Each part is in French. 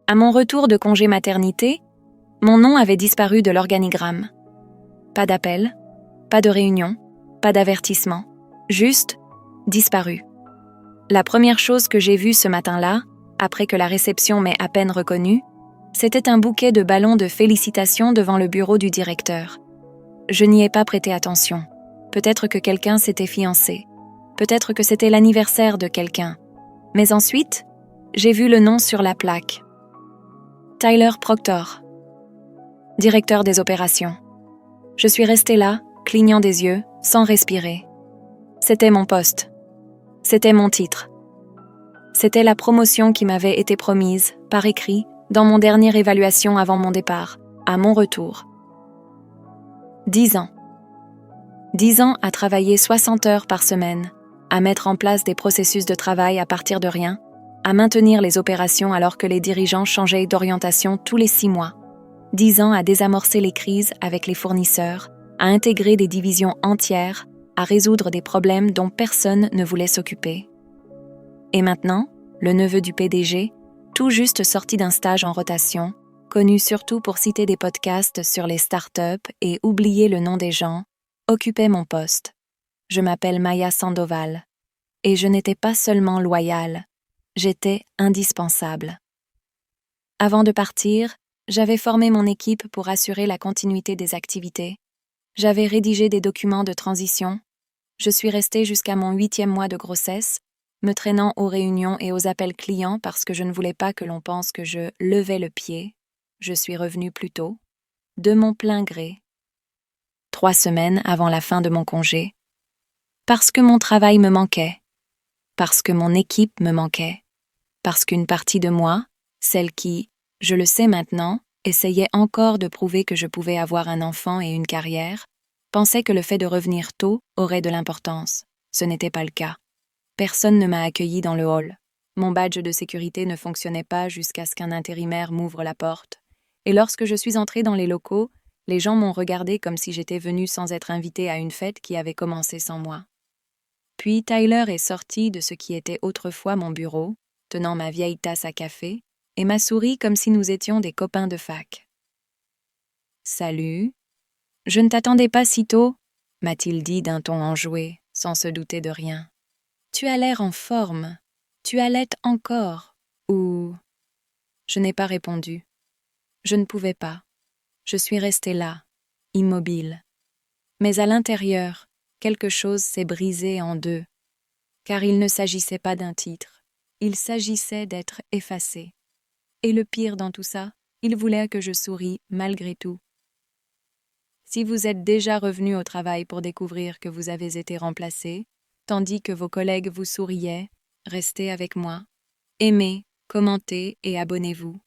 À mon retour de congé maternité, mon nom avait disparu de l'organigramme. Pas d'appel, pas de réunion, pas d'avertissement, juste disparu. La première chose que j'ai vue ce matin-là, après que la réception m'ait à peine reconnue, c'était un bouquet de ballons de félicitations devant le bureau du directeur. Je n'y ai pas prêté attention. Peut-être que quelqu'un s'était fiancé. Peut-être que c'était l'anniversaire de quelqu'un. Mais ensuite, j'ai vu le nom sur la plaque. Tyler Proctor, directeur des opérations. Je suis restée là, clignant des yeux, sans respirer. C'était mon poste. C'était mon titre. C'était la promotion qui m'avait été promise, par écrit, dans mon dernière évaluation avant mon départ, à mon retour. 10 ans. 10 ans à travailler 60 heures par semaine, à mettre en place des processus de travail à partir de rien, à maintenir les opérations alors que les dirigeants changeaient d'orientation tous les 6 mois. 10 ans à désamorcer les crises avec les fournisseurs, à intégrer des divisions entières, à résoudre des problèmes dont personne ne voulait s'occuper. Et maintenant, le neveu du PDG, tout juste sorti d'un stage en rotation, connu surtout pour citer des podcasts sur les startups et oublier le nom des gens, occupait mon poste. Je m'appelle Maya Sandoval. Et je n'étais pas seulement loyale, j'étais indispensable. Avant de partir, j'avais formé mon équipe pour assurer la continuité des activités. J'avais rédigé des documents de transition. Je suis restée jusqu'à mon 8e mois de grossesse, me traînant aux réunions et aux appels clients parce que je ne voulais pas que l'on pense que je levais le pied. Je suis revenue plus tôt, de mon plein gré. 3 semaines avant la fin de mon congé. Parce que mon travail me manquait. Parce que mon équipe me manquait. Parce qu'une partie de moi, celle qui, je le sais maintenant, essayait encore de prouver que je pouvais avoir un enfant et une carrière, pensait que le fait de revenir tôt aurait de l'importance. Ce n'était pas le cas. Personne ne m'a accueilli dans le hall. Mon badge de sécurité ne fonctionnait pas jusqu'à ce qu'un intérimaire m'ouvre la porte. Et lorsque je suis entrée dans les locaux, les gens m'ont regardée comme si j'étais venue sans être invitée à une fête qui avait commencé sans moi. Puis Tyler est sorti de ce qui était autrefois mon bureau, tenant ma vieille tasse à café, et m'a souri comme si nous étions des copains de fac. « Salut. Je ne t'attendais pas si tôt, » m'a-t-il dit d'un ton enjoué, sans se douter de rien. « Tu as l'air en forme. Tu allaites encore. Ou... » Je n'ai pas répondu. Je ne pouvais pas. Je suis restée là, immobile. Mais à l'intérieur, quelque chose s'est brisé en deux. Car il ne s'agissait pas d'un titre. Il s'agissait d'être effacé. Et le pire dans tout ça, il voulait que je sourie malgré tout. Si vous êtes déjà revenu au travail pour découvrir que vous avez été remplacé, tandis que vos collègues vous souriaient, restez avec moi. Aimez, commentez et abonnez-vous.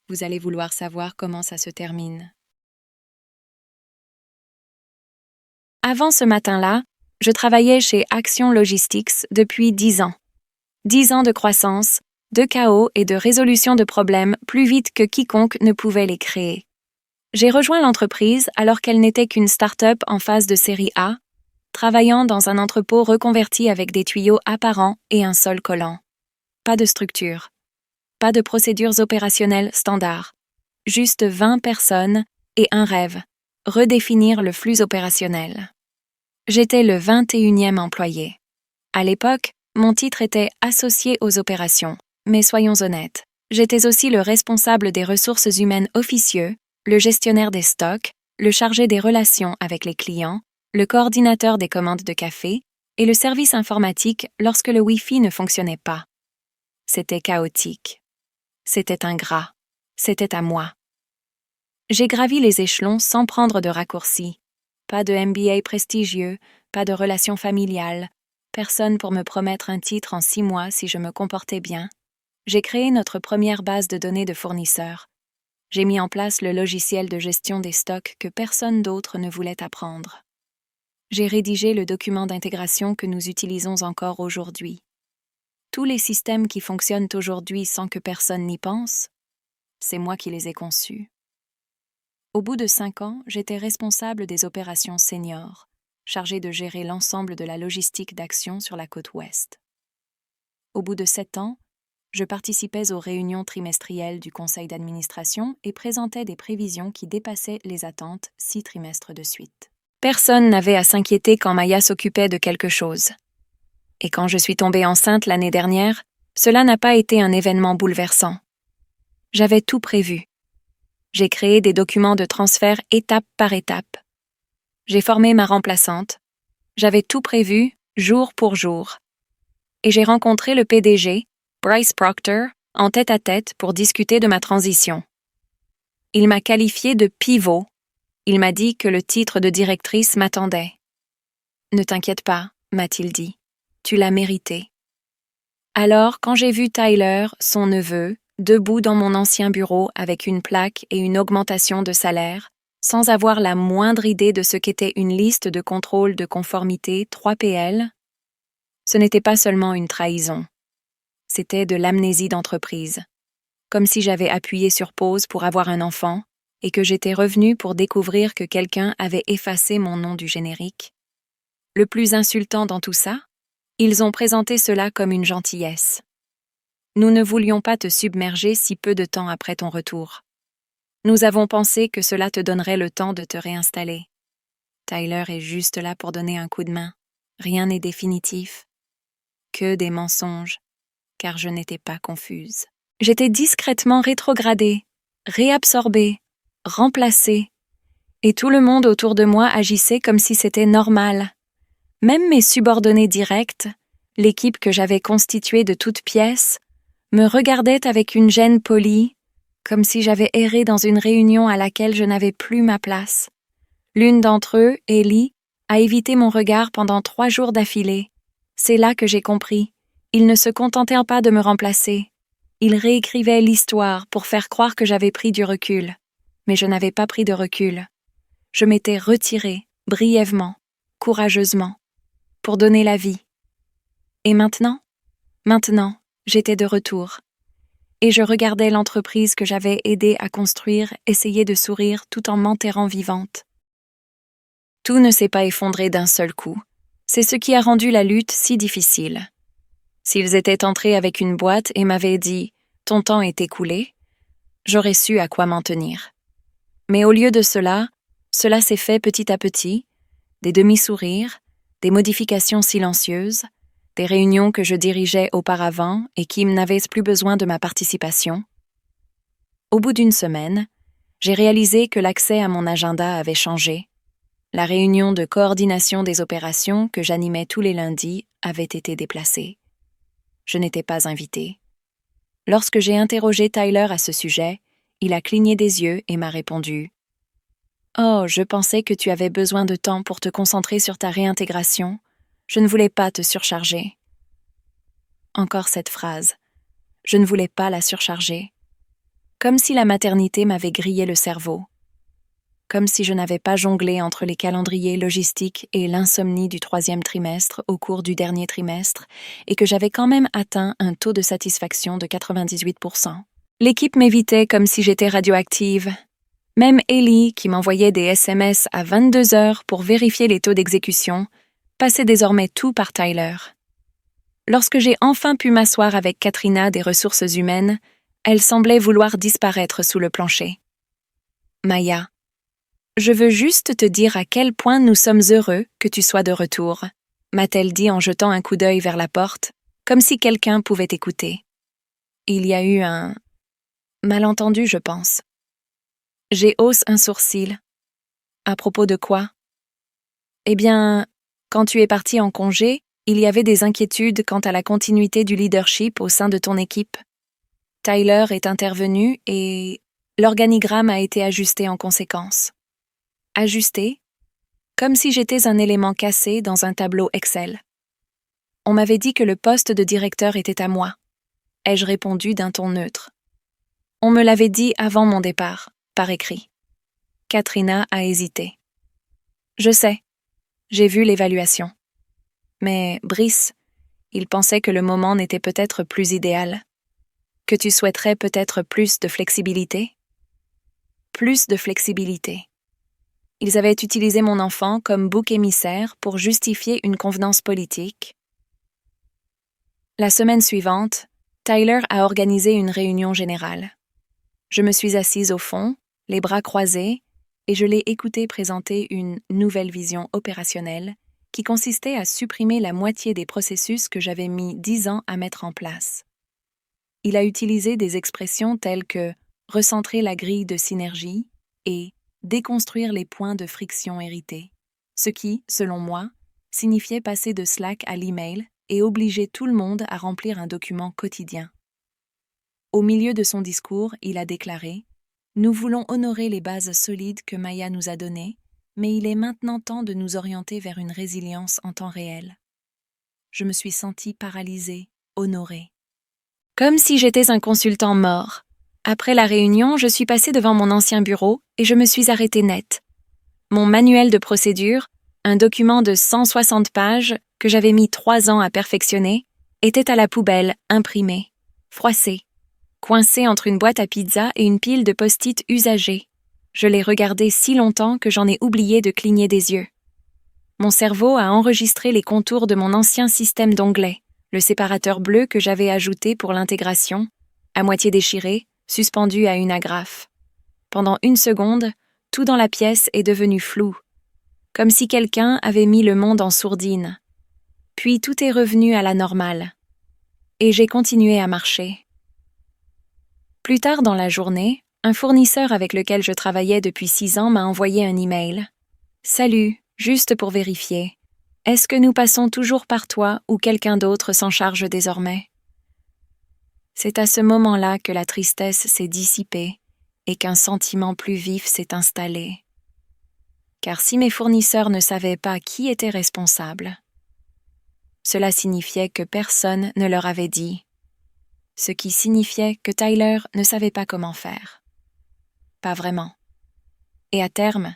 Vous allez vouloir savoir comment ça se termine. Avant ce matin-là, je travaillais chez Action Logistics depuis 10 ans. 10 ans de croissance, de chaos et de résolution de problèmes plus vite que quiconque ne pouvait les créer. J'ai rejoint l'entreprise alors qu'elle n'était qu'une start-up en phase de série A, travaillant dans un entrepôt reconverti avec des tuyaux apparents et un sol collant. Pas de structure, pas de procédures opérationnelles standards, juste 20 personnes et un rêve, redéfinir le flux opérationnel. J'étais le 21e employé. À l'époque, mon titre était associé aux opérations, mais soyons honnêtes, j'étais aussi le responsable des ressources humaines officieux, le gestionnaire des stocks, le chargé des relations avec les clients, le coordinateur des commandes de café et le service informatique lorsque le Wi-Fi ne fonctionnait pas. C'était chaotique. C'était ingrat. C'était à moi. J'ai gravi les échelons sans prendre de raccourcis. Pas de MBA prestigieux, pas de relations familiales, personne pour me promettre un titre en 6 mois si je me comportais bien. J'ai créé notre première base de données de fournisseurs. J'ai mis en place le logiciel de gestion des stocks que personne d'autre ne voulait apprendre. J'ai rédigé le document d'intégration que nous utilisons encore aujourd'hui. Tous les systèmes qui fonctionnent aujourd'hui sans que personne n'y pense, c'est moi qui les ai conçus. Au bout de 5 ans, j'étais responsable des opérations seniors, chargée de gérer l'ensemble de la logistique d'Action sur la côte ouest. Au bout de 7 ans, Je participais aux réunions trimestrielles du conseil d'administration et présentais des prévisions qui dépassaient les attentes 6 trimestres de suite. Personne n'avait à s'inquiéter quand Maya s'occupait de quelque chose. Et quand je suis tombée enceinte l'année dernière, cela n'a pas été un événement bouleversant. J'avais tout prévu. J'ai créé des documents de transfert étape par étape. J'ai formé ma remplaçante. J'avais tout prévu, jour pour jour. Et j'ai rencontré le PDG, Bryce Proctor, en tête-à-tête pour discuter de ma transition. Il m'a qualifiée de pivot. Il m'a dit que le titre de directrice m'attendait. « Ne t'inquiète pas », m'a-t-il dit. « Tu l'as mérité. » Alors, quand j'ai vu Tyler, son neveu, debout dans mon ancien bureau avec une plaque et une augmentation de salaire, sans avoir la moindre idée de ce qu'était une liste de contrôle de conformité 3PL, ce n'était pas seulement une trahison. C'était de l'amnésie d'entreprise. Comme si j'avais appuyé sur pause pour avoir un enfant et que j'étais revenue pour découvrir que quelqu'un avait effacé mon nom du générique. Le plus insultant dans tout ça, ils ont présenté cela comme une gentillesse. Nous ne voulions pas te submerger si peu de temps après ton retour. Nous avons pensé que cela te donnerait le temps de te réinstaller. Tyler est juste là pour donner un coup de main. Rien n'est définitif. Que des mensonges, car je n'étais pas confuse. J'étais discrètement rétrogradée, réabsorbée, remplacée, et tout le monde autour de moi agissait comme si c'était normal. Même mes subordonnés directs, l'équipe que j'avais constituée de toutes pièces, me regardaient avec une gêne polie, comme si j'avais erré dans une réunion à laquelle je n'avais plus ma place. L'une d'entre eux, Ellie, a évité mon regard pendant 3 jours d'affilée. C'est là que j'ai compris. Ils ne se contentaient pas de me remplacer. Ils réécrivaient l'histoire pour faire croire que j'avais pris du recul. Mais je n'avais pas pris de recul. Je m'étais retirée, brièvement, courageusement, pour donner la vie. Et maintenant, j'étais de retour. Et je regardais l'entreprise que j'avais aidé à construire essayer de sourire tout en m'enterrant vivante. Tout ne s'est pas effondré d'un seul coup. C'est ce qui a rendu la lutte si difficile. S'ils étaient entrés avec une boîte et m'avaient dit « Ton temps est écoulé », j'aurais su à quoi m'en tenir. Mais au lieu de cela s'est fait petit à petit, des demi-sourires, des modifications silencieuses, des réunions que je dirigeais auparavant et qui n'avaient plus besoin de ma participation. Au bout d'une semaine, j'ai réalisé que l'accès à mon agenda avait changé. La réunion de coordination des opérations que j'animais tous les lundis avait été déplacée. Je n'étais pas invitée. Lorsque j'ai interrogé Tyler à ce sujet, il a cligné des yeux et m'a répondu « Oh, je pensais que tu avais besoin de temps pour te concentrer sur ta réintégration. Je ne voulais pas te surcharger. » Encore cette phrase. Je ne voulais pas la surcharger. Comme si la maternité m'avait grillé le cerveau. Comme si je n'avais pas jonglé entre les calendriers logistiques et l'insomnie du 3e trimestre au cours du dernier trimestre et que j'avais quand même atteint un taux de satisfaction de 98%. L'équipe m'évitait comme si j'étais radioactive. Même Ellie, qui m'envoyait des SMS à 22 heures pour vérifier les taux d'exécution, passait désormais tout par Tyler. Lorsque j'ai enfin pu m'asseoir avec Katrina des ressources humaines, elle semblait vouloir disparaître sous le plancher. « Maya, je veux juste te dire à quel point nous sommes heureux que tu sois de retour, » m'a-t-elle dit en jetant un coup d'œil vers la porte, comme si quelqu'un pouvait écouter. Il y a eu un malentendu, je pense. J'ai hausse un sourcil. À propos de quoi? Eh bien, quand tu es parti en congé, il y avait des inquiétudes quant à la continuité du leadership au sein de ton équipe. Tyler est intervenu et l'organigramme a été ajusté en conséquence. Ajusté, comme si j'étais un élément cassé dans un tableau Excel. On m'avait dit que le poste de directeur était à moi. Ai-je répondu d'un ton neutre. On me l'avait dit avant mon départ, par écrit. Katrina a hésité. Je sais, j'ai vu l'évaluation. Mais, Brice, il pensait que le moment n'était peut-être plus idéal. Que tu souhaiterais peut-être plus de flexibilité? Plus de flexibilité. Ils avaient utilisé mon enfant comme bouc émissaire pour justifier une convenance politique. La semaine suivante, Tyler a organisé une réunion générale. Je me suis assise au fond, les bras croisés, et je l'ai écouté présenter une nouvelle vision opérationnelle qui consistait à supprimer la moitié des processus que j'avais mis 10 ans à mettre en place. Il a utilisé des expressions telles que recentrer la grille de synergie et déconstruire les points de friction hérités, ce qui, selon moi, signifiait passer de Slack à l'email et obliger tout le monde à remplir un document quotidien. Au milieu de son discours, il a déclaré « Nous voulons honorer les bases solides que Maya nous a données, mais il est maintenant temps de nous orienter vers une résilience en temps réel. » Je me suis sentie paralysée, honorée. Comme si j'étais un consultant mort. Après la réunion, je suis passée devant mon ancien bureau et je me suis arrêtée net. Mon manuel de procédure, un document de 160 pages que j'avais mis 3 ans à perfectionner, était à la poubelle, imprimé, froissé, coincé entre une boîte à pizza et une pile de post-it usagés. Je l'ai regardé si longtemps que j'en ai oublié de cligner des yeux. Mon cerveau a enregistré les contours de mon ancien système d'onglets, le séparateur bleu que j'avais ajouté pour l'intégration, à moitié déchiré, suspendu à une agrafe. Pendant 1 seconde, tout dans la pièce est devenu flou, comme si quelqu'un avait mis le monde en sourdine. Puis tout est revenu à la normale. Et j'ai continué à marcher. Plus tard dans la journée, un fournisseur avec lequel je travaillais depuis 6 ans m'a envoyé un email. « Salut, juste pour vérifier. Est-ce que nous passons toujours par toi ou quelqu'un d'autre s'en charge désormais? » C'est à ce moment-là que la tristesse s'est dissipée et qu'un sentiment plus vif s'est installé. Car si mes fournisseurs ne savaient pas qui était responsable, cela signifiait que personne ne leur avait dit, ce qui signifiait que Tyler ne savait pas comment faire. Pas vraiment. Et à terme,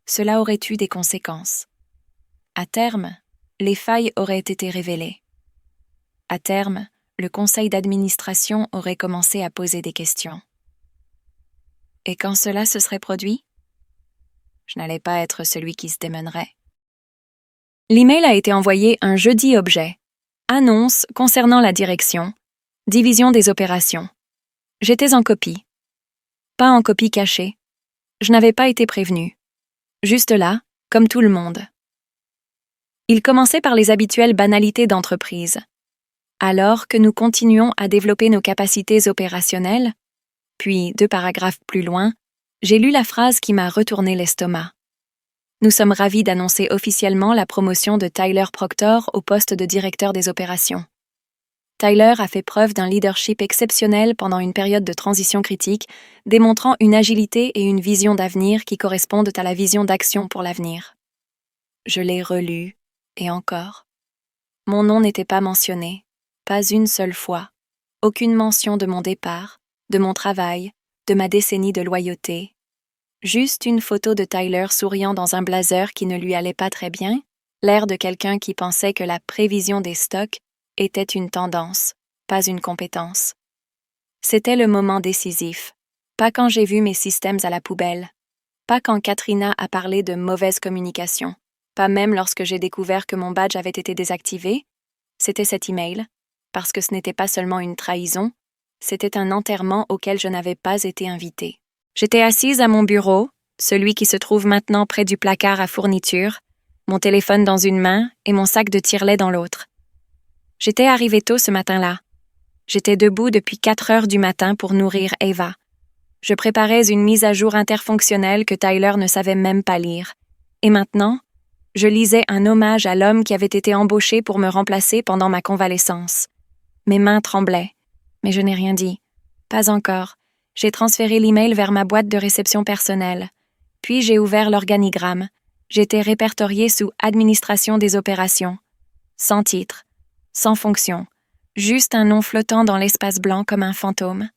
cela aurait eu des conséquences. À terme, les failles auraient été révélées. À terme, le conseil d'administration aurait commencé à poser des questions. Et quand cela se serait produit, je n'allais pas être celui qui se démènerait. L'email a été envoyé un jeudi objet. Annonce concernant la direction. Division des opérations. J'étais en copie. Pas en copie cachée. Je n'avais pas été prévenue. Juste là, comme tout le monde. Il commençait par les habituelles banalités d'entreprise. Alors que nous continuons à développer nos capacités opérationnelles, puis 2 paragraphes plus loin, j'ai lu la phrase qui m'a retourné l'estomac. Nous sommes ravis d'annoncer officiellement la promotion de Tyler Proctor au poste de directeur des opérations. Tyler a fait preuve d'un leadership exceptionnel pendant une période de transition critique, démontrant une agilité et une vision d'avenir qui correspondent à la vision d'action pour l'avenir. Je l'ai relu, et encore. Mon nom n'était pas mentionné, pas une seule fois. Aucune mention de mon départ, de mon travail, de ma décennie de loyauté. Juste une photo de Tyler souriant dans un blazer qui ne lui allait pas très bien, l'air de quelqu'un qui pensait que la prévision des stocks était une tendance, pas une compétence. C'était le moment décisif, pas quand j'ai vu mes systèmes à la poubelle, pas quand Katrina a parlé de mauvaise communication, pas même lorsque j'ai découvert que mon badge avait été désactivé. C'était cet email, parce que ce n'était pas seulement une trahison, c'était un enterrement auquel je n'avais pas été invitée. J'étais assise à mon bureau, celui qui se trouve maintenant près du placard à fournitures, mon téléphone dans une main et mon sac de tire-lait dans l'autre. J'étais arrivée tôt ce matin-là. J'étais debout depuis 4 heures du matin pour nourrir Eva. Je préparais une mise à jour interfonctionnelle que Tyler ne savait même pas lire. Et maintenant, je lisais un hommage à l'homme qui avait été embauché pour me remplacer pendant ma convalescence. Mes mains tremblaient, mais je n'ai rien dit. Pas encore. J'ai transféré l'email vers ma boîte de réception personnelle. Puis j'ai ouvert l'organigramme. J'étais répertoriée sous « Administration des opérations ». Sans titre, sans fonction, juste un nom flottant dans l'espace blanc comme un fantôme.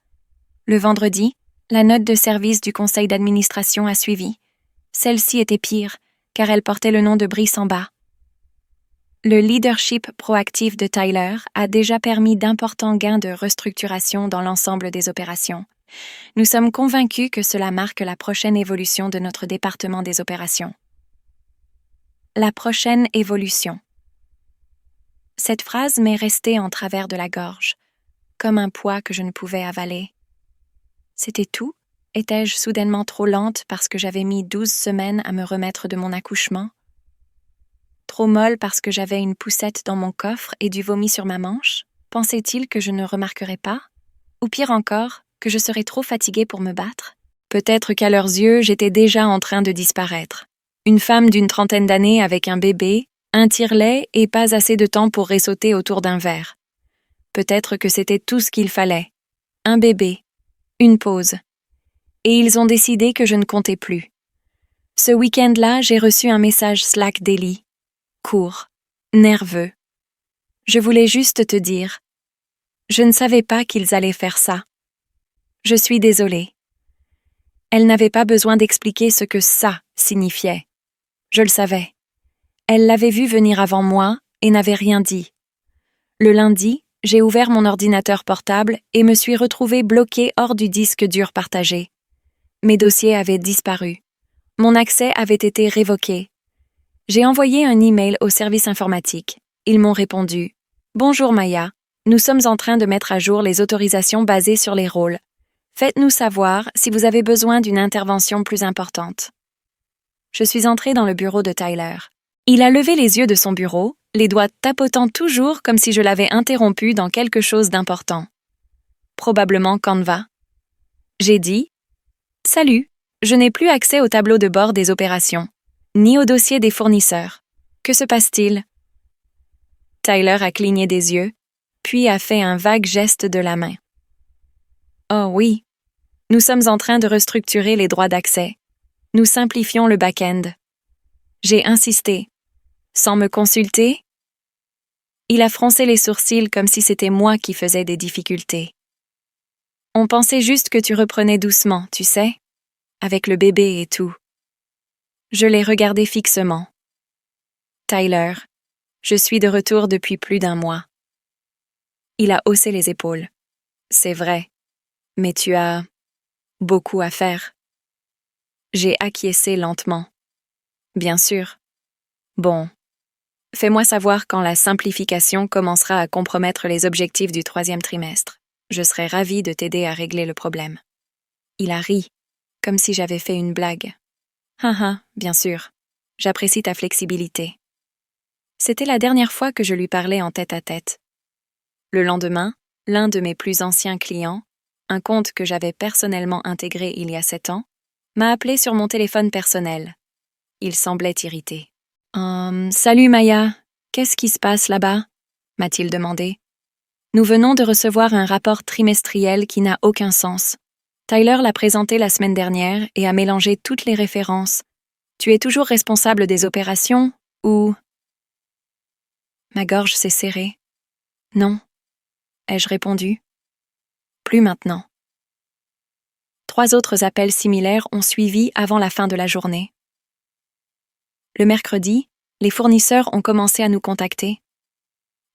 Le vendredi, la note de service du conseil d'administration a suivi. Celle-ci était pire, car elle portait le nom de Brice en bas. Le leadership proactif de Tyler a déjà permis d'importants gains de restructuration dans l'ensemble des opérations. Nous sommes convaincus que cela marque la prochaine évolution de notre département des opérations. La prochaine évolution. Cette phrase m'est restée en travers de la gorge. comme un poids que je ne pouvais avaler. C'était tout? Étais-je soudainement trop lente parce que j'avais mis 12 semaines à me remettre de mon accouchement? Trop molle parce que j'avais une poussette dans mon coffre et du vomi sur ma manche? Pensait-il que je ne remarquerais pas? Ou pire encore, que je serais trop fatiguée pour me battre? Peut-être qu'à leurs yeux, j'étais déjà en train de disparaître. Une femme d'une trentaine d'années avec un bébé, un tire-lait et pas assez de temps pour ressauter autour d'un verre. Peut-être que c'était tout ce qu'il fallait. Un bébé, une pause. Et ils ont décidé que je ne comptais plus. Ce week-end-là, j'ai reçu un message Slack d'Ellie. Court, nerveux. Je voulais juste te dire. Je ne savais pas qu'ils allaient faire ça. Je suis désolée. Elle n'avait pas besoin d'expliquer ce que ça signifiait. Je le savais. Elle l'avait vu venir avant moi et n'avait rien dit. Le lundi, j'ai ouvert mon ordinateur portable et me suis retrouvée bloquée hors du disque dur partagé. Mes dossiers avaient disparu. Mon accès avait été révoqué. J'ai envoyé un email au service informatique. Ils m'ont répondu « Bonjour Maya, nous sommes en train de mettre à jour les autorisations basées sur les rôles. Faites-nous savoir si vous avez besoin d'une intervention plus importante. » Je suis entrée dans le bureau de Tyler. Il a levé les yeux de son bureau, les doigts tapotant toujours comme si je l'avais interrompu dans quelque chose d'important. Probablement Canva. J'ai dit « Salut, je n'ai plus accès au tableau de bord des opérations, ni au dossier des fournisseurs. Que se passe-t-il? » Tyler a cligné des yeux, puis a fait un vague geste de la main. « Oh oui, nous sommes en train de restructurer les droits d'accès. Nous simplifions le back-end. » J'ai insisté. « Sans me consulter? » Il a froncé les sourcils comme si c'était moi qui faisais des difficultés. « On pensait juste que tu reprenais doucement, tu sais, avec le bébé et tout. » Je l'ai regardé fixement. « Tyler, je suis de retour depuis plus d'1 mois. » Il a haussé les épaules. « C'est vrai, mais tu as beaucoup à faire. » J'ai acquiescé lentement. « Bien sûr. Bon. Fais-moi savoir quand la simplification commencera à compromettre les objectifs du 3e trimestre. Je serai ravie de t'aider à régler le problème. » Il a ri, comme si j'avais fait une blague. « Haha, bien sûr. J'apprécie ta flexibilité. » C'était la dernière fois que je lui parlais en tête-à-tête. Le lendemain, l'un de mes plus anciens clients, un compte que j'avais personnellement intégré il y a 7 ans, m'a appelé sur mon téléphone personnel. Il semblait irrité. « Salut Maya, qu'est-ce qui se passe là-bas ?» m'a-t-il demandé. « Nous venons de recevoir un rapport trimestriel qui n'a aucun sens. Tyler l'a présenté la semaine dernière et a mélangé toutes les références. Tu es toujours responsable des opérations ou… » Ma gorge s'est serrée. « Non, » ai-je répondu. « Plus maintenant. » 3 autres appels similaires ont suivi avant la fin de la journée. Le mercredi, les fournisseurs ont commencé à nous contacter.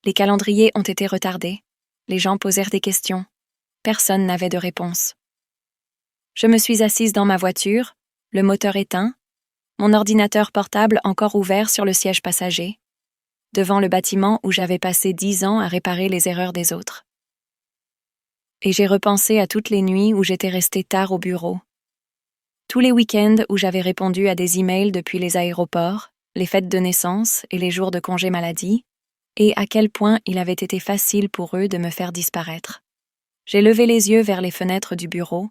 Les calendriers ont été retardés. Les gens posèrent des questions. Personne n'avait de réponse. Je me suis assise dans ma voiture, le moteur éteint, mon ordinateur portable encore ouvert sur le siège passager, devant le bâtiment où j'avais passé 10 ans à réparer les erreurs des autres. Et j'ai repensé à toutes les nuits où j'étais restée tard au bureau. Tous les week-ends où j'avais répondu à des emails depuis les aéroports, les fêtes de naissance et les jours de congé maladie, et à quel point il avait été facile pour eux de me faire disparaître. J'ai levé les yeux vers les fenêtres du bureau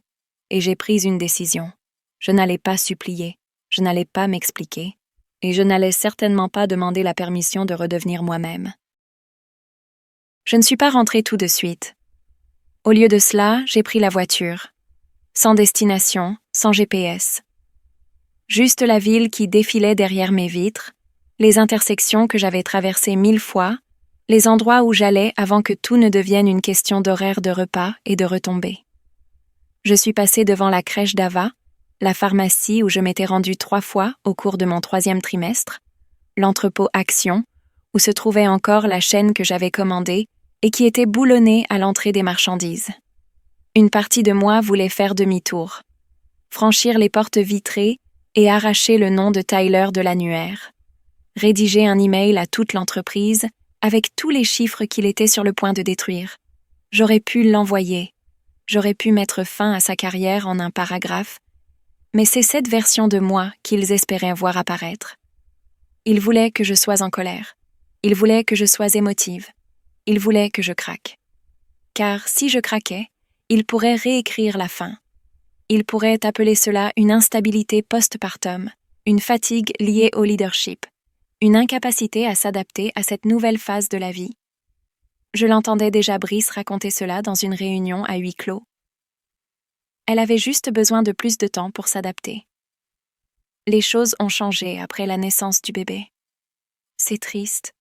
et j'ai pris une décision. Je n'allais pas supplier, je n'allais pas m'expliquer, et je n'allais certainement pas demander la permission de redevenir moi-même. Je ne suis pas rentrée tout de suite. Au lieu de cela, j'ai pris la voiture. Sans destination, sans GPS. Juste la ville qui défilait derrière mes vitres, les intersections que j'avais traversées 1000 fois, les endroits où j'allais avant que tout ne devienne une question d'horaire de repas et de retombées. Je suis passée devant la crèche d'Ava, la pharmacie où je m'étais rendue 3 fois au cours de mon 3e trimestre, l'entrepôt Action, où se trouvait encore la chaîne que j'avais commandée et qui était boulonnée à l'entrée des marchandises. Une partie de moi voulait faire demi-tour, franchir les portes vitrées et arracher le nom de Tyler de l'annuaire, rédiger un email à toute l'entreprise avec tous les chiffres qu'il était sur le point de détruire. J'aurais pu l'envoyer. J'aurais pu mettre fin à sa carrière en un paragraphe, mais c'est cette version de moi qu'ils espéraient voir apparaître. Ils voulaient que je sois en colère. Ils voulaient que je sois émotive. Ils voulaient que je craque. Car si je craquais, ils pourraient réécrire la fin. Ils pourraient appeler cela une instabilité postpartum, une fatigue liée au leadership, une incapacité à s'adapter à cette nouvelle phase de la vie. Je l'entendais déjà Brice raconter cela dans une réunion à huis clos. Elle avait juste besoin de plus de temps pour s'adapter. Les choses ont changé après la naissance du bébé. C'est triste,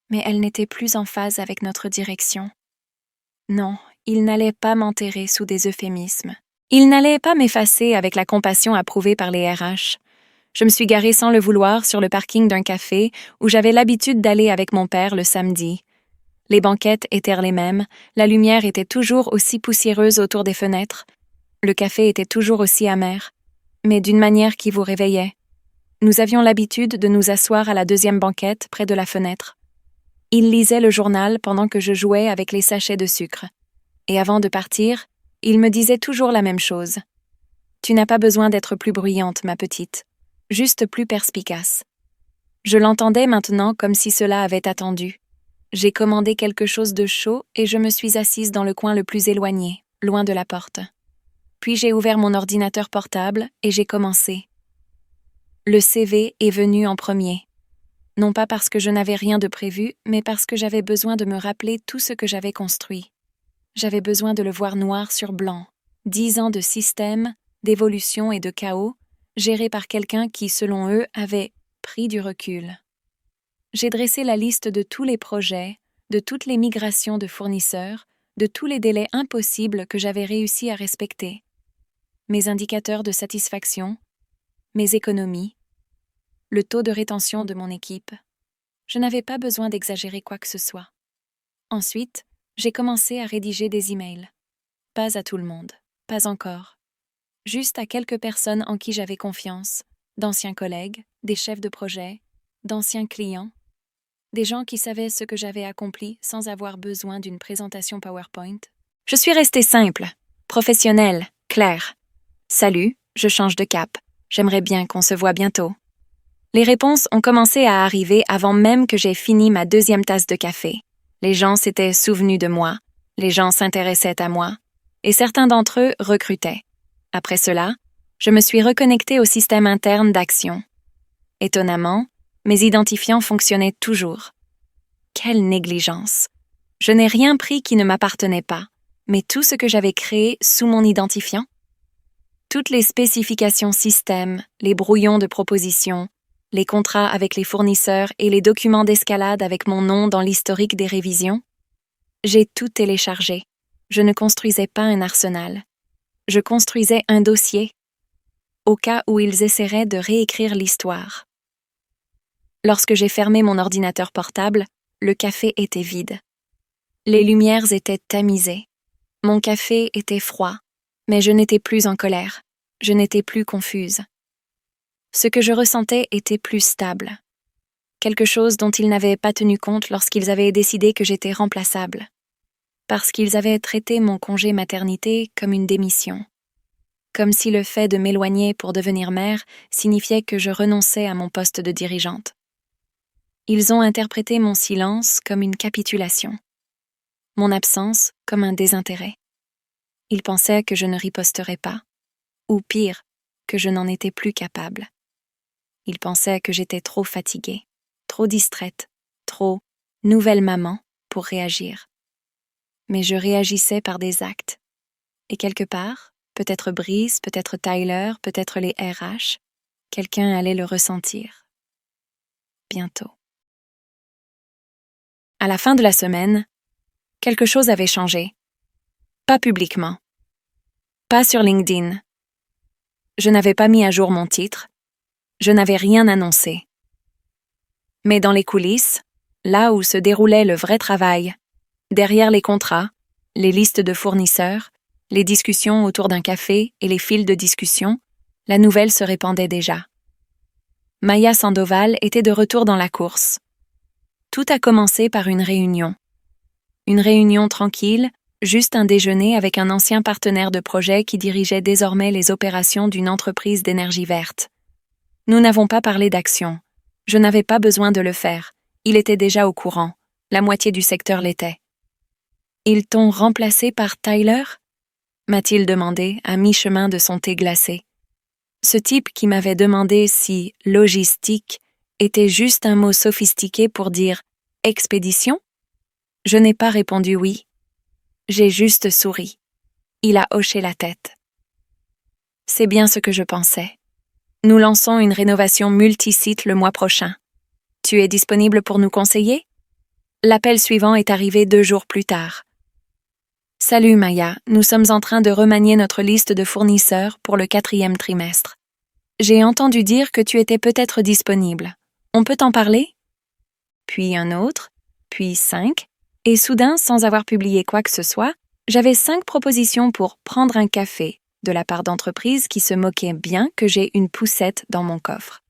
mais elle n'était plus en phase avec notre direction. Non, il n'allait pas m'enterrer sous des euphémismes. Il n'allait pas m'effacer avec la compassion approuvée par les RH. Je me suis garée sans le vouloir sur le parking d'un café où j'avais l'habitude d'aller avec mon père le samedi. Les banquettes étaient les mêmes, la lumière était toujours aussi poussiéreuse autour des fenêtres, le café était toujours aussi amer, mais d'une manière qui vous réveillait. Nous avions l'habitude de nous asseoir à la deuxième banquette près de la fenêtre. Il lisait le journal pendant que je jouais avec les sachets de sucre. Et avant de partir, il me disait toujours la même chose. « Tu n'as pas besoin d'être plus bruyante, ma petite, juste plus perspicace. » Je l'entendais maintenant comme si cela avait attendu. J'ai commandé quelque chose de chaud et je me suis assise dans le coin le plus éloigné, loin de la porte. Puis j'ai ouvert mon ordinateur portable et j'ai commencé. Le CV est venu en premier. Non pas parce que je n'avais rien de prévu, mais parce que j'avais besoin de me rappeler tout ce que j'avais construit. J'avais besoin de le voir noir sur blanc. 10 ans de système, d'évolution et de chaos, gérés par quelqu'un qui, selon eux, avait pris du recul. J'ai dressé la liste de tous les projets, de toutes les migrations de fournisseurs, de tous les délais impossibles que j'avais réussi à respecter. Mes indicateurs de satisfaction, mes économies, le taux de rétention de mon équipe. Je n'avais pas besoin d'exagérer quoi que ce soit. Ensuite, j'ai commencé à rédiger des emails. Pas à tout le monde, pas encore. Juste à quelques personnes en qui j'avais confiance, d'anciens collègues, des chefs de projet, d'anciens clients, des gens qui savaient ce que j'avais accompli sans avoir besoin d'une présentation PowerPoint. Je suis restée simple, professionnelle, claire. Salut, je change de cap. J'aimerais bien qu'on se voit bientôt. Les réponses ont commencé à arriver avant même que j'aie fini ma 2e tasse de café. Les gens s'étaient souvenus de moi, les gens s'intéressaient à moi, et certains d'entre eux recrutaient. Après cela, je me suis reconnectée au système interne d'action. Étonnamment, mes identifiants fonctionnaient toujours. Quelle négligence! Je n'ai rien pris qui ne m'appartenait pas, mais tout ce que j'avais créé sous mon identifiant. Toutes les spécifications système, les brouillons de propositions, les contrats avec les fournisseurs et les documents d'escalade avec mon nom dans l'historique des révisions. J'ai tout téléchargé. Je ne construisais pas un arsenal. Je construisais un dossier, au cas où ils essaieraient de réécrire l'histoire. Lorsque j'ai fermé mon ordinateur portable, le café était vide. Les lumières étaient tamisées. Mon café était froid, mais je n'étais plus en colère. Je n'étais plus confuse. Ce que je ressentais était plus stable. Quelque chose dont ils n'avaient pas tenu compte lorsqu'ils avaient décidé que j'étais remplaçable. Parce qu'ils avaient traité mon congé maternité comme une démission. Comme si le fait de m'éloigner pour devenir mère signifiait que je renonçais à mon poste de dirigeante. Ils ont interprété mon silence comme une capitulation. Mon absence comme un désintérêt. Ils pensaient que je ne riposterais pas. Ou pire, que je n'en étais plus capable. Ils pensaient que j'étais trop fatiguée, trop distraite, trop nouvelle maman pour réagir. Mais je réagissais par des actes. Et quelque part, peut-être Brice, peut-être Tyler, peut-être les RH, quelqu'un allait le ressentir. Bientôt. À la fin de la semaine, quelque chose avait changé. Pas publiquement. Pas sur LinkedIn. Je n'avais pas mis à jour mon titre. Je n'avais rien annoncé. Mais dans les coulisses, là où se déroulait le vrai travail, derrière les contrats, les listes de fournisseurs, les discussions autour d'un café et les fils de discussion, la nouvelle se répandait déjà. Maya Sandoval était de retour dans la course. Tout a commencé par une réunion. Une réunion tranquille Juste un déjeuner avec un ancien partenaire de projet qui dirigeait désormais les opérations d'une entreprise d'énergie verte. Nous n'avons pas parlé d'action. Je n'avais pas besoin de le faire. Il était déjà au courant. La moitié du secteur l'était. Ils t'ont remplacé par Tyler? M'a-t-il demandé, à mi-chemin de son thé glacé. Ce type qui m'avait demandé si logistique était juste un mot sophistiqué pour dire expédition? Je n'ai pas répondu oui. J'ai juste souri. Il a hoché la tête. C'est bien ce que je pensais. Nous lançons une rénovation multisite le mois prochain. Tu es disponible pour nous conseiller? L'appel suivant est arrivé 2 jours plus tard. Salut Maya, nous sommes en train de remanier notre liste de fournisseurs pour le 4e trimestre. J'ai entendu dire que tu étais peut-être disponible. On peut t'en parler? Puis un autre, puis 5, et soudain, sans avoir publié quoi que ce soit, j'avais 5 propositions pour prendre un café de la part d'entreprises qui se moquaient bien que j'ai une poussette dans mon coffre.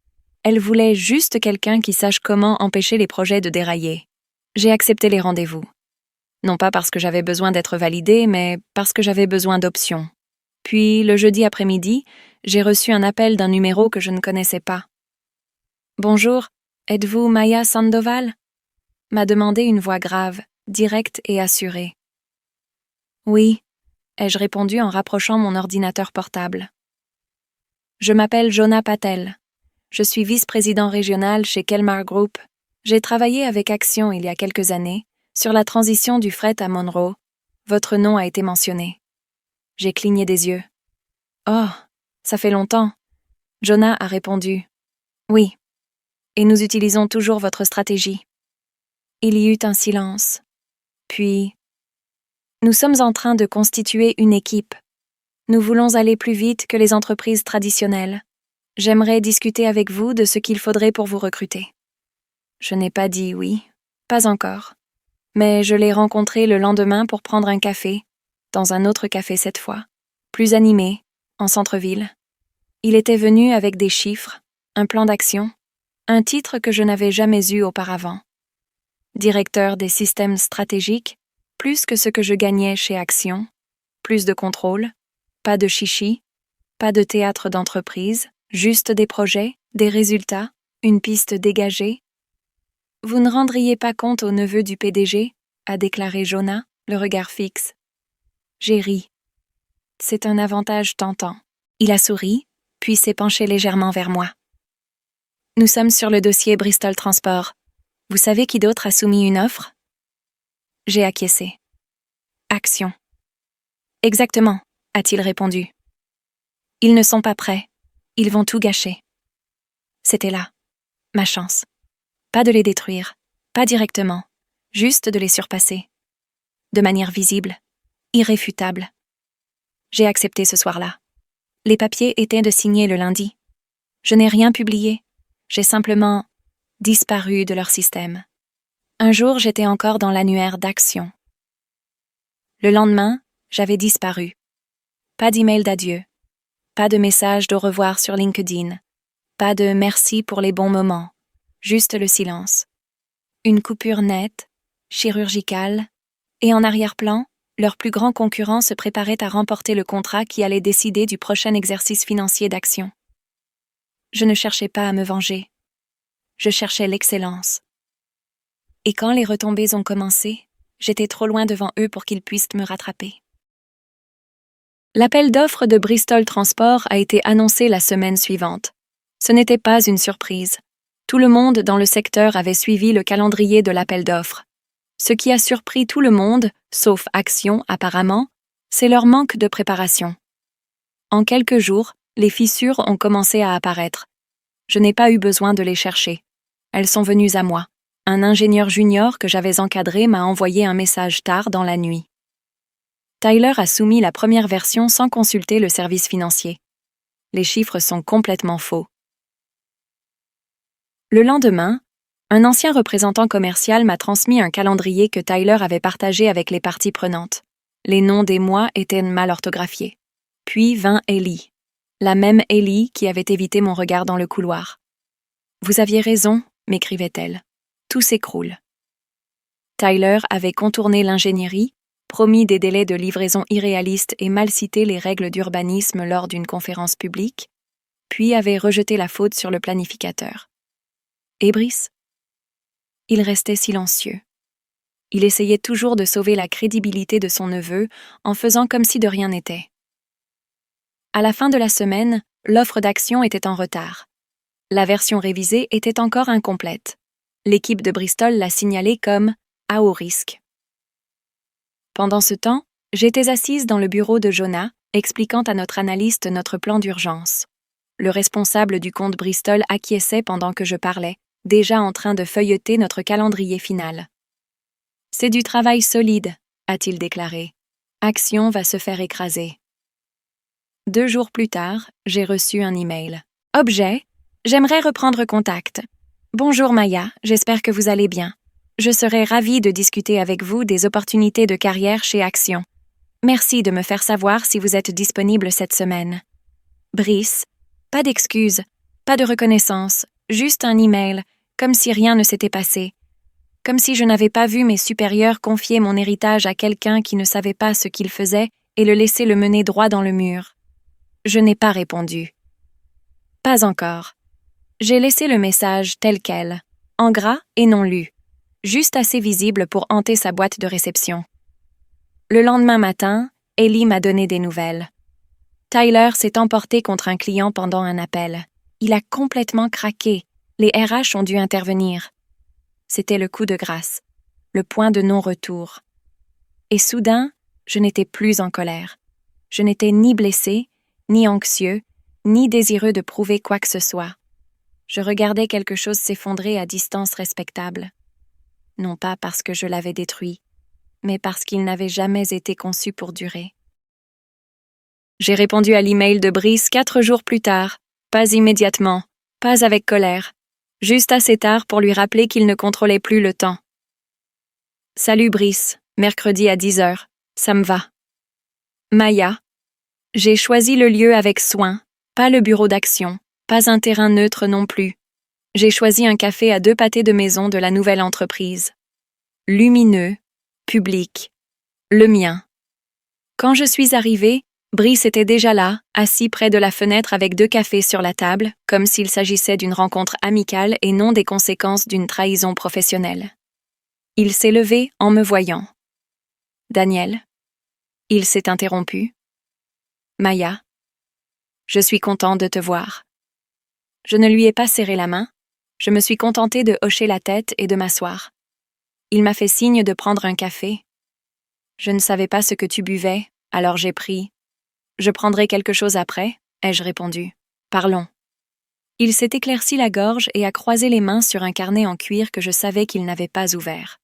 Elles voulaient juste quelqu'un qui sache comment empêcher les projets de dérailler. J'ai accepté les rendez-vous. Non pas parce que j'avais besoin d'être validée, mais parce que j'avais besoin d'options. Puis, le jeudi après-midi, j'ai reçu un appel d'un numéro que je ne connaissais pas. « Bonjour, êtes-vous Maya Sandoval ?» m'a demandé une voix grave, directe et assurée. « Oui », ai-je répondu en rapprochant mon ordinateur portable. « Je m'appelle Jona Patel. Je suis vice-président régional chez Kelmar Group. J'ai travaillé avec Action il y a quelques années, sur la transition du fret à Monroe. Votre nom a été mentionné. » J'ai cligné des yeux. « Oh, ça fait longtemps. » Jona a répondu. « Oui. Et nous utilisons toujours votre stratégie. » Il y eut un silence. Puis, « Nous sommes en train de constituer une équipe. Nous voulons aller plus vite que les entreprises traditionnelles. J'aimerais discuter avec vous de ce qu'il faudrait pour vous recruter. » Je n'ai pas dit oui, pas encore. Mais je l'ai rencontré le lendemain pour prendre un café, dans un autre café cette fois, plus animé, en centre-ville. Il était venu avec des chiffres, un plan d'action, un titre que je n'avais jamais eu auparavant. Directeur des systèmes stratégiques, plus que ce que je gagnais chez Action, plus de contrôle, pas de chichi, pas de théâtre d'entreprise, juste des projets, des résultats, une piste dégagée. « Vous ne rendriez pas compte au neveu du PDG ?» a déclaré Jona, le regard fixe. J'ai ri. C'est un avantage tentant. Il a souri, puis s'est penché légèrement vers moi. « Nous sommes sur le dossier Bristol Transport. Vous savez qui d'autre a soumis une offre? » J'ai acquiescé. « Action. »« Exactement, » a-t-il répondu. « Ils ne sont pas prêts. Ils vont tout gâcher. » C'était là, ma chance. Pas de les détruire, pas directement, juste de les surpasser. De manière visible, irréfutable. J'ai accepté ce soir-là. Les papiers étaient de signer le lundi. Je n'ai rien publié. J'ai simplement disparu de leur système. Un jour, j'étais encore dans l'annuaire d'Action. Le lendemain, j'avais disparu. Pas d'email d'adieu. Pas de message d'au revoir sur LinkedIn. Pas de merci pour les bons moments. Juste le silence. Une coupure nette, chirurgicale, et en arrière-plan, leur plus grand concurrent se préparait à remporter le contrat qui allait décider du prochain exercice financier d'Action. Je ne cherchais pas à me venger. Je cherchais l'excellence. Et quand les retombées ont commencé, j'étais trop loin devant eux pour qu'ils puissent me rattraper. L'appel d'offres de Bristol Transport a été annoncé la semaine suivante. Ce n'était pas une surprise. Tout le monde dans le secteur avait suivi le calendrier de l'appel d'offres. Ce qui a surpris tout le monde, sauf Action apparemment, c'est leur manque de préparation. En quelques jours, les fissures ont commencé à apparaître. Je n'ai pas eu besoin de les chercher. Elles sont venues à moi. Un ingénieur junior que j'avais encadré m'a envoyé un message tard dans la nuit. Tyler a soumis la première version sans consulter le service financier. Les chiffres sont complètement faux. Le lendemain, un ancien représentant commercial m'a transmis un calendrier que Tyler avait partagé avec les parties prenantes. Les noms des mois étaient mal orthographiés. Puis vint Ellie, la même Ellie qui avait évité mon regard dans le couloir. « Vous aviez raison », m'écrivait-elle. « Tout s'écroule. » Tyler avait contourné l'ingénierie, promis des délais de livraison irréalistes et mal cité les règles d'urbanisme lors d'une conférence publique, puis avait rejeté la faute sur le planificateur. Et Brice? Il restait silencieux. Il essayait toujours de sauver la crédibilité de son neveu en faisant comme si de rien n'était. À la fin de la semaine, l'offre d'action était en retard. La version révisée était encore incomplète. L'équipe de Bristol l'a signalée comme « à haut risque ». Pendant ce temps, j'étais assise dans le bureau de Jonah, expliquant à notre analyste notre plan d'urgence. Le responsable du compte Bristol acquiesçait pendant que je parlais, déjà en train de feuilleter notre calendrier final. « C'est du travail solide », a-t-il déclaré. « Action va se faire écraser. » 2 jours plus tard, j'ai reçu un email. « Objet, j'aimerais reprendre contact. Bonjour Maya, j'espère que vous allez bien. Je serais ravie de discuter avec vous des opportunités de carrière chez Action. Merci de me faire savoir si vous êtes disponible cette semaine. Brice, pas d'excuses, pas de reconnaissance, juste un email, comme si rien ne s'était passé. Comme si je n'avais pas vu mes supérieurs confier mon héritage à quelqu'un qui ne savait pas ce qu'il faisait et le laisser le mener droit dans le mur. Je n'ai pas répondu. Pas encore. J'ai laissé le message tel quel, en gras et non lu, juste assez visible pour hanter sa boîte de réception. Le lendemain matin, Ellie m'a donné des nouvelles. Tyler s'est emporté contre un client pendant un appel. Il a complètement craqué. Les RH ont dû intervenir. C'était le coup de grâce, le point de non-retour. Et soudain, je n'étais plus en colère. Je n'étais ni blessé, ni anxieux, ni désireux de prouver quoi que ce soit. Je regardais quelque chose s'effondrer à distance respectable. Non pas parce que je l'avais détruit, mais parce qu'il n'avait jamais été conçu pour durer. J'ai répondu à l'email de Brice 4 jours plus tard, pas immédiatement, pas avec colère, juste assez tard pour lui rappeler qu'il ne contrôlait plus le temps. Salut Brice, mercredi à 10h, ça me va. Maya, j'ai choisi le lieu avec soin, pas le bureau d'action, pas un terrain neutre non plus. J'ai choisi un café à 2 pâtés de maison de la nouvelle entreprise. Lumineux, public, le mien. Quand je suis arrivée, Brice était déjà là, assis près de la fenêtre avec 2 cafés sur la table, comme s'il s'agissait d'une rencontre amicale et non des conséquences d'une trahison professionnelle. Il s'est levé en me voyant. Daniel. Il s'est interrompu. Maya. Je suis content de te voir. Je ne lui ai pas serré la main. Je me suis contentée de hocher la tête et de m'asseoir. Il m'a fait signe de prendre un café. Je ne savais pas ce que tu buvais, alors j'ai pris. Je prendrai quelque chose après, ai-je répondu. Parlons. Il s'est éclairci la gorge et a croisé les mains sur un carnet en cuir que je savais qu'il n'avait pas ouvert.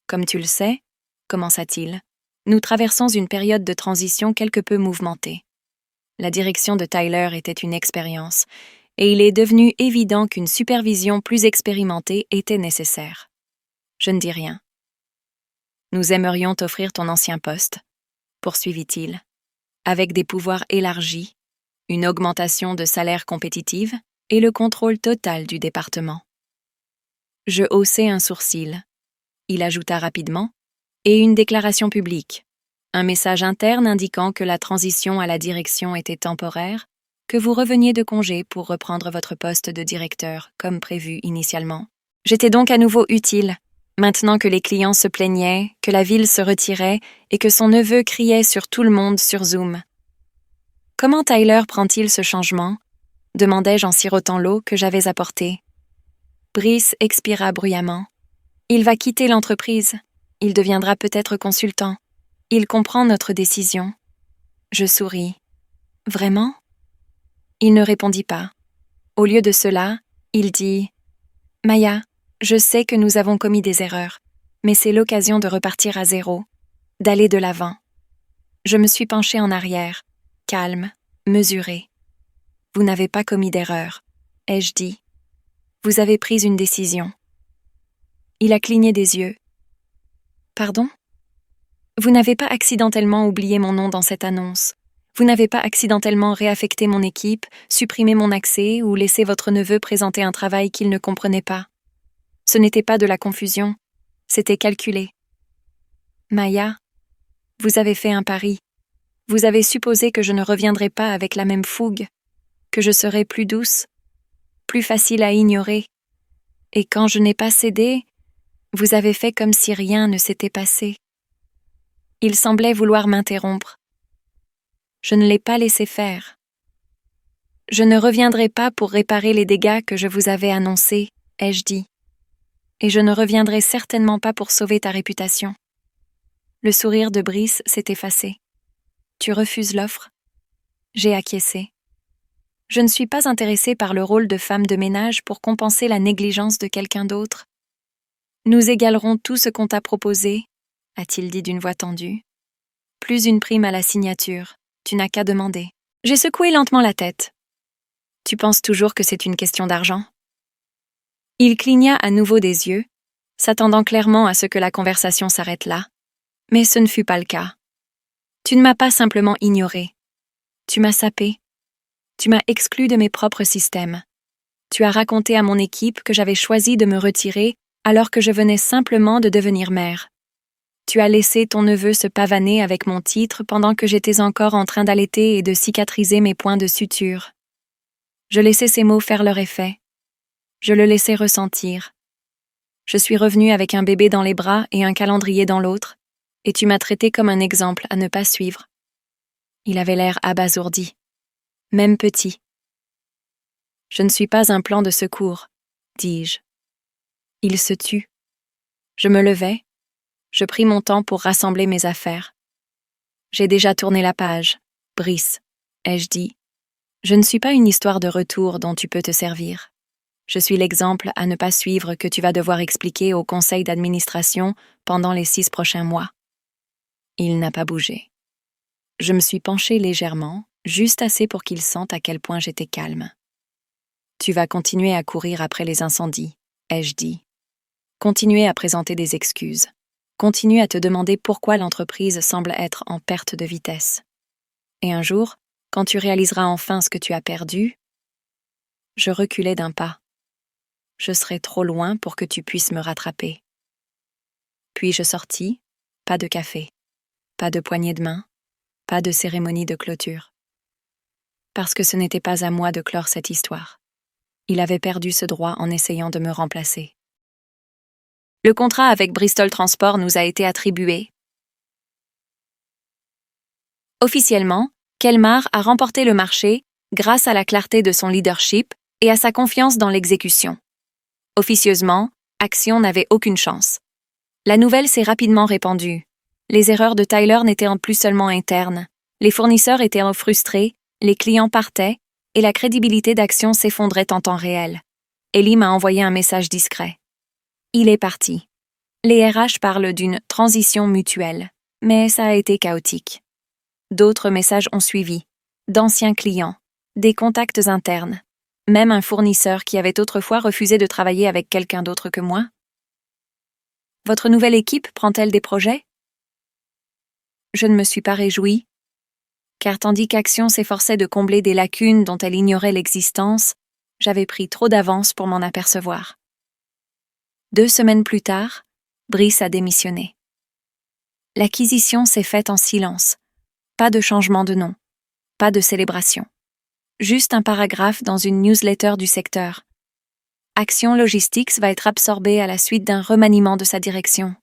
Comme tu le sais, commença-t-il, nous traversons une période de transition quelque peu mouvementée. La direction de Tyler était une expérience, et il est devenu évident qu'une supervision plus expérimentée était nécessaire. Je ne dis rien. Nous aimerions t'offrir ton ancien poste, poursuivit-il, avec des pouvoirs élargis, une augmentation de salaire compétitive et le contrôle total du département. Je haussai un sourcil. Il ajouta rapidement, et une déclaration publique, un message interne indiquant que la transition à la direction était temporaire, que vous reveniez de congé pour reprendre votre poste de directeur, comme prévu initialement. J'étais donc à nouveau utile, maintenant que les clients se plaignaient, que la ville se retirait et que son neveu criait sur tout le monde sur Zoom. « Comment Tyler prend-il ce changement ?» demandai-je en sirotant l'eau que j'avais apportée. Brice expira bruyamment. « Il va quitter l'entreprise. Il deviendra peut-être consultant. Il comprend notre décision. » Je souris. « Vraiment ?» Il ne répondit pas. Au lieu de cela, il dit « Maya, je sais que nous avons commis des erreurs, mais c'est l'occasion de repartir à zéro, d'aller de l'avant. » Je me suis penchée en arrière, calme, mesurée. « Vous n'avez pas commis d'erreur, » ai-je dit. « Vous avez pris une décision. » Il a cligné des yeux. « Pardon ? Vous n'avez pas accidentellement oublié mon nom dans cette annonce. Vous n'avez pas accidentellement réaffecté mon équipe, supprimé mon accès ou laissé votre neveu présenter un travail qu'il ne comprenait pas. Ce n'était pas de la confusion, c'était calculé. Maya, Vous avez fait un pari. Vous avez supposé que je ne reviendrais pas avec la même fougue, que je serais plus douce, plus facile à ignorer. Et quand je n'ai pas cédé, vous avez fait comme si rien ne s'était passé. Il semblait vouloir m'interrompre. Je ne l'ai pas laissé faire. Je ne reviendrai pas pour réparer les dégâts que je vous avais annoncés, ai-je dit. Et je ne reviendrai certainement pas pour sauver ta réputation. Le sourire de Brice s'est effacé. Tu refuses l'offre? J'ai acquiescé. Je ne suis pas intéressée par le rôle de femme de ménage pour compenser la négligence de quelqu'un d'autre. Nous égalerons tout ce qu'on t'a proposé, a-t-il dit d'une voix tendue. Plus une prime à la signature, tu n'as qu'à demander. J'ai secoué lentement la tête. Tu penses toujours que c'est une question d'argent? Il cligna à nouveau des yeux, s'attendant clairement à ce que la conversation s'arrête là. Mais ce ne fut pas le cas. Tu ne m'as pas simplement ignoré. Tu m'as sapé. Tu m'as exclu de mes propres systèmes. Tu as raconté à mon équipe que j'avais choisi de me retirer alors que je venais simplement de devenir mère. Tu as laissé ton neveu se pavaner avec mon titre pendant que j'étais encore en train d'allaiter et de cicatriser mes points de suture. Je laissais ces mots faire leur effet. Je le laissais ressentir. Je suis revenue avec un bébé dans les bras et un calendrier dans l'autre, et tu m'as traité comme un exemple à ne pas suivre. Il avait l'air abasourdi, même petit. Je ne suis pas un plan de secours, dis-je. Il se tut. Je me levai. Je pris mon temps pour rassembler mes affaires. J'ai déjà tourné la page, Brice, ai-je dit. Je ne suis pas une histoire de retour dont tu peux te servir. Je suis l'exemple à ne pas suivre que tu vas devoir expliquer au conseil d'administration pendant les 6 prochains mois. Il n'a pas bougé. Je me suis penchée légèrement, juste assez pour qu'il sente à quel point j'étais calme. Tu vas continuer à courir après les incendies, ai-je dit. Continuer à présenter des excuses. Continue à te demander pourquoi l'entreprise semble être en perte de vitesse. Et un jour, quand tu réaliseras enfin ce que tu as perdu, je reculai d'un pas. Je serai trop loin pour que tu puisses me rattraper. Puis je sortis, pas de café, pas de poignée de main, pas de cérémonie de clôture. Parce que ce n'était pas à moi de clore cette histoire. Il avait perdu ce droit en essayant de me remplacer. Le contrat avec Bristol Transport nous a été attribué. Officiellement, Kelmar a remporté le marché grâce à la clarté de son leadership et à sa confiance dans l'exécution. Officieusement, Action n'avait aucune chance. La nouvelle s'est rapidement répandue. Les erreurs de Tyler n'étaient plus seulement internes. Les fournisseurs étaient frustrés, les clients partaient, et la crédibilité d'Action s'effondrait en temps réel. Ellie m'a envoyé un message discret. Il est parti. Les RH parlent d'une transition mutuelle, mais ça a été chaotique. D'autres messages ont suivi. D'anciens clients, des contacts internes, même un fournisseur qui avait autrefois refusé de travailler avec quelqu'un d'autre que moi. Votre nouvelle équipe prend-elle des projets? Je ne me suis pas réjouie, car tandis qu'Action s'efforçait de combler des lacunes dont elle ignorait l'existence, j'avais pris trop d'avance pour m'en apercevoir. 2 semaines plus tard, Brice a démissionné. L'acquisition s'est faite en silence. Pas de changement de nom, pas de célébration. Juste un paragraphe dans une newsletter du secteur. Action Logistics va être absorbée à la suite d'un remaniement de sa direction.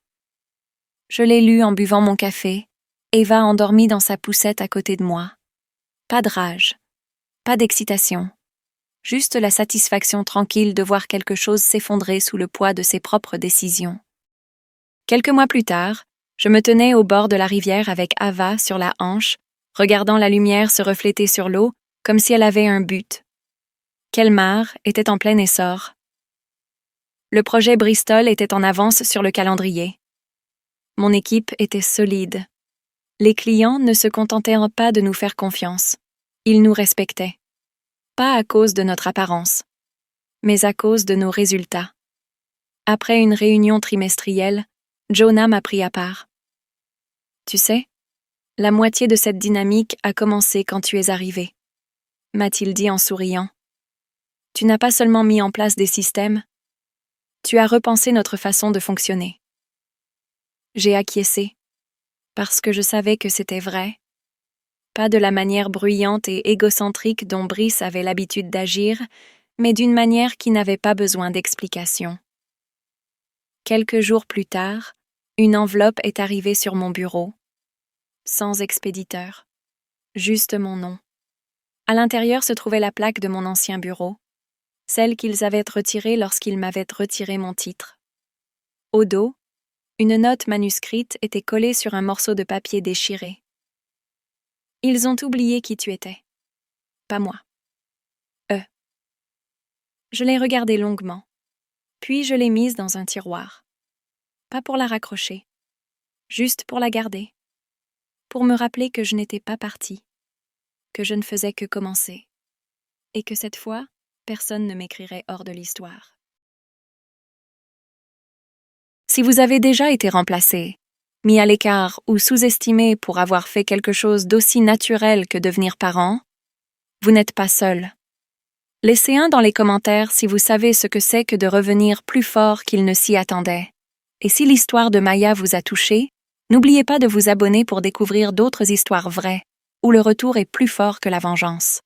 Je l'ai lu en buvant mon café, Eva endormie dans sa poussette à côté de moi. Pas de rage, pas d'excitation, juste la satisfaction tranquille de voir quelque chose s'effondrer sous le poids de ses propres décisions. Quelques mois plus tard, je me tenais au bord de la rivière avec Ava sur la hanche, regardant la lumière se refléter sur l'eau comme si elle avait un but. Kelmar était en plein essor. Le projet Bristol était en avance sur le calendrier. Mon équipe était solide. Les clients ne se contentaient pas de nous faire confiance. Ils nous respectaient. Pas à cause de notre apparence, mais à cause de nos résultats. Après une réunion trimestrielle, Jonah m'a pris à part. Tu sais, la moitié de cette dynamique a commencé quand tu es arrivé, m'a-t-il dit en souriant. Tu n'as pas seulement mis en place des systèmes, tu as repensé notre façon de fonctionner. J'ai acquiescé. Parce que je savais que c'était vrai. Pas de la manière bruyante et égocentrique dont Brice avait l'habitude d'agir, mais d'une manière qui n'avait pas besoin d'explication. Quelques jours plus tard, une enveloppe est arrivée sur mon bureau. Sans expéditeur. Juste mon nom. À l'intérieur se trouvait la plaque de mon ancien bureau, celle qu'ils avaient retirée lorsqu'ils m'avaient retiré mon titre. Au dos, une note manuscrite était collée sur un morceau de papier déchiré. Ils ont oublié qui tu étais. Pas moi. Eux. Je l'ai regardée longuement, puis je l'ai mise dans un tiroir. Pas pour la raccrocher, juste pour la garder. Pour me rappeler que je n'étais pas partie, que je ne faisais que commencer, et que cette fois, personne ne m'écrirait hors de l'histoire. Si vous avez déjà été remplacé, mis à l'écart ou sous-estimé pour avoir fait quelque chose d'aussi naturel que devenir parent, vous n'êtes pas seul. Laissez un dans les commentaires si vous savez ce que c'est que de revenir plus fort qu'il ne s'y attendait. Et si l'histoire de Maya vous a touché, n'oubliez pas de vous abonner pour découvrir d'autres histoires vraies, où le retour est plus fort que la vengeance.